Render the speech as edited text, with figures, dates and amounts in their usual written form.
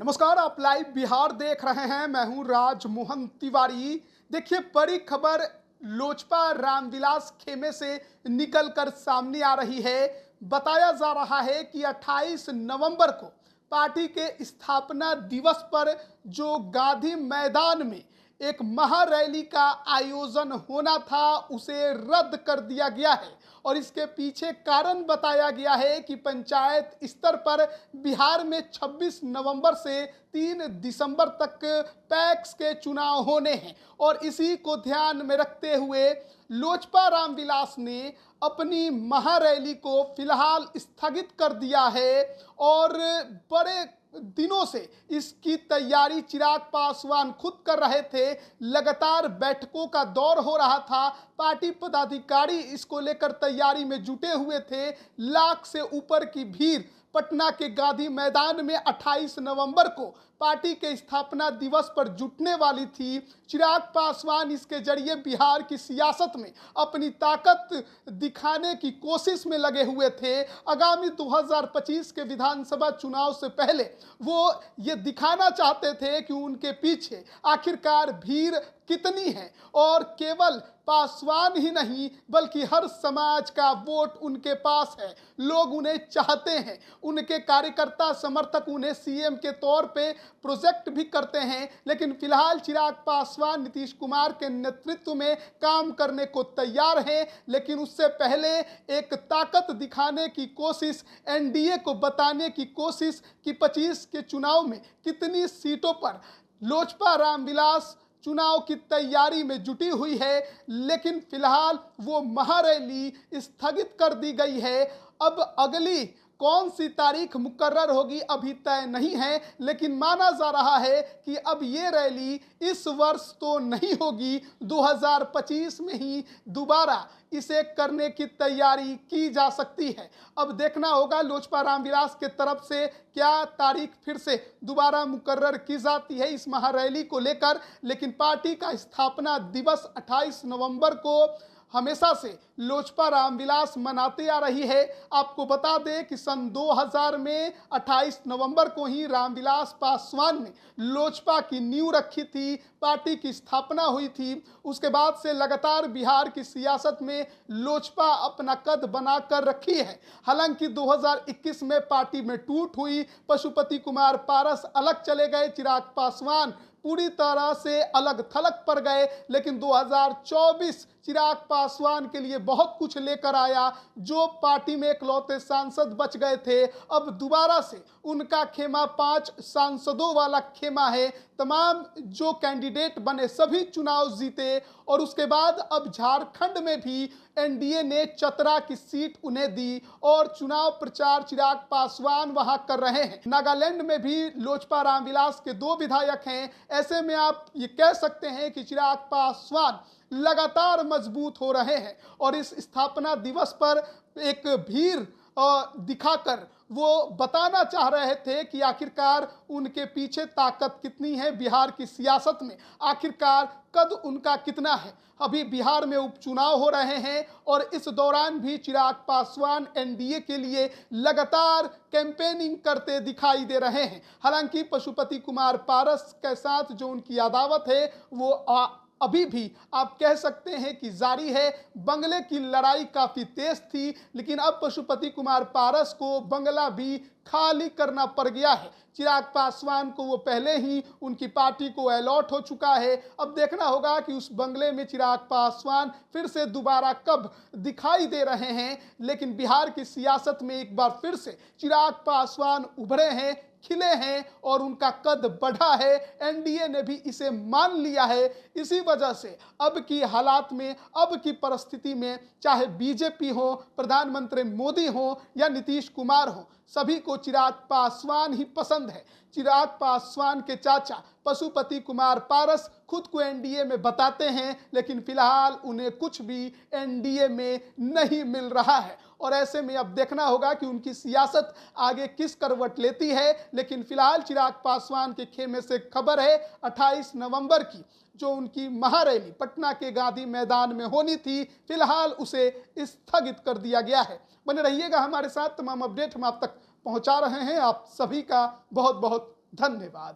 नमस्कार, आप लाइव बिहार देख रहे हैं। मैं हूं राजमोहन तिवारी। देखिए, बड़ी खबर लोजपा रामविलास खेमे से निकलकर सामने आ रही है। बताया जा रहा है कि 28 नवंबर को पार्टी के स्थापना दिवस पर जो गांधी मैदान में एक महारैली का आयोजन होना था, उसे रद्द कर दिया गया है। और इसके पीछे कारण बताया गया है कि पंचायत स्तर पर बिहार में 26 नवंबर से 3 दिसंबर तक पैक्स के चुनाव होने हैं। और इसी को ध्यान में रखते हुए लोजपा रामविलास ने अपनी महारैली को फिलहाल स्थगित कर दिया है। और बड़े दिनों से इसकी तैयारी चिराग पासवान खुद कर रहे थे। लगातार बैठकों का दौर हो रहा था। पार्टी पदाधिकारी इसको लेकर तैयारी में जुटे हुए थे। लाख से ऊपर की भीड़ पटना के गांधी मैदान में 28 नवंबर को पार्टी के स्थापना दिवस पर जुटने वाली थी। चिराग पासवान इसके जरिए बिहार की सियासत में अपनी ताकत दिखाने की कोशिश में लगे हुए थे। आगामी 2025 के विधानसभा चुनाव से पहले वो ये दिखाना चाहते थे कि उनके पीछे आखिरकार भीड़ कितनी है। और केवल पासवान ही नहीं बल्कि हर समाज का वोट उनके पास है। लोग उन्हें चाहते हैं। उनके कार्यकर्ता समर्थक उन्हें सीएम के तौर पे प्रोजेक्ट भी करते हैं। लेकिन फिलहाल चिराग पासवान नीतीश कुमार के नेतृत्व में काम करने को तैयार हैं। लेकिन उससे पहले एक ताकत दिखाने की कोशिश, एनडीए को बताने की कोशिश कि 25 के चुनाव में कितनी सीटों पर लोजपा रामविलास चुनाव की तैयारी में जुटी हुई है। लेकिन फिलहाल वो महारैली स्थगित कर दी गई है। अब अगली कौन सी तारीख मुकर्रर होगी अभी तय नहीं है। लेकिन माना जा रहा है कि अब ये रैली इस वर्ष तो नहीं होगी, 2025 में ही दोबारा इसे करने की तैयारी की जा सकती है। अब देखना होगा लोजपा रामविलास के तरफ से क्या तारीख फिर से दोबारा मुकर्रर की जाती है इस महारैली को लेकर। लेकिन पार्टी का स्थापना दिवस 28 नवंबर को हमेशा से लोजपा रामविलास मनाते आ रही है। आपको बता दें कि सन 2000 में 28 नवंबर को ही रामविलास पासवान ने लोजपा की नींव रखी थी, पार्टी की स्थापना हुई थी। उसके बाद से लगातार बिहार की सियासत में लोजपा अपना कद बना कर रखी है। हालांकि 2021 में पार्टी में टूट हुई, पशुपति कुमार पारस अलग चले गए, चिराग पासवान पूरी तरह से अलग थलग पड़ गए। लेकिन 2024 चिराग पासवान के लिए बहुत कुछ लेकर आया। जो पार्टी में इकलौते सांसद बच गए थे, अब दोबारा से उनका खेमा 5 सांसदों वाला खेमा है। तमाम जो कैंडिडेट बने सभी चुनाव जीते। और उसके बाद अब झारखंड में भी एनडीए ने चतरा की सीट उन्हें दी और चुनाव प्रचार चिराग पासवान वहां कर रहे हैं। नागालैंड में भी लोजपा रामविलास के 2 विधायक हैं। ऐसे में आप ये कह सकते हैं कि चिराग पासवान लगातार मजबूत हो रहे हैं। और इस स्थापना दिवस पर एक भीड़ दिखाकर वो बताना चाह रहे थे कि आखिरकार उनके पीछे ताकत कितनी है, बिहार की सियासत में आखिरकार कद उनका कितना है। अभी बिहार में उपचुनाव हो रहे हैं और इस दौरान भी चिराग पासवान एनडीए के लिए लगातार कैंपेनिंग करते दिखाई दे रहे हैं। हालांकि पशुपति कुमार पारस के साथ जो उनकी अदावत है वो अभी भी आप कह सकते हैं कि जारी है। बंगले की लड़ाई काफ़ी तेज थी, लेकिन अब पशुपति कुमार पारस को बंगला भी खाली करना पड़ गया है। चिराग पासवान को वो पहले ही उनकी पार्टी को अलॉट हो चुका है। अब देखना होगा कि उस बंगले में चिराग पासवान फिर से दोबारा कब दिखाई दे रहे हैं। लेकिन बिहार की सियासत में एक बार फिर से चिराग पासवान उभरे हैं, खिले हैं और उनका कद बढ़ा है। एनडीए ने भी इसे मान लिया है। इसी वजह से अब की हालात में, अब की परिस्थिति में, चाहे बीजेपी हो, प्रधानमंत्री मोदी हो या नीतीश कुमार हो, सभी को चिराग पासवान ही पसंद है। चिराग पासवान के चाचा पशुपति कुमार पारस खुद को एनडीए में बताते हैं, लेकिन फिलहाल उन्हें कुछ भी एनडीए में नहीं मिल रहा है। और ऐसे में अब देखना होगा कि उनकी सियासत आगे किस करवट लेती है। लेकिन फिलहाल चिराग पासवान के खेमे से खबर है 28 नवंबर की जो उनकी महारैली पटना के गांधी मैदान में होनी थी, फिलहाल उसे स्थगित कर दिया गया है। बने रहिएगा हमारे साथ, तमाम अपडेट हम आप तक पहुंचा रहे हैं। आप सभी का बहुत बहुत धन्यवाद।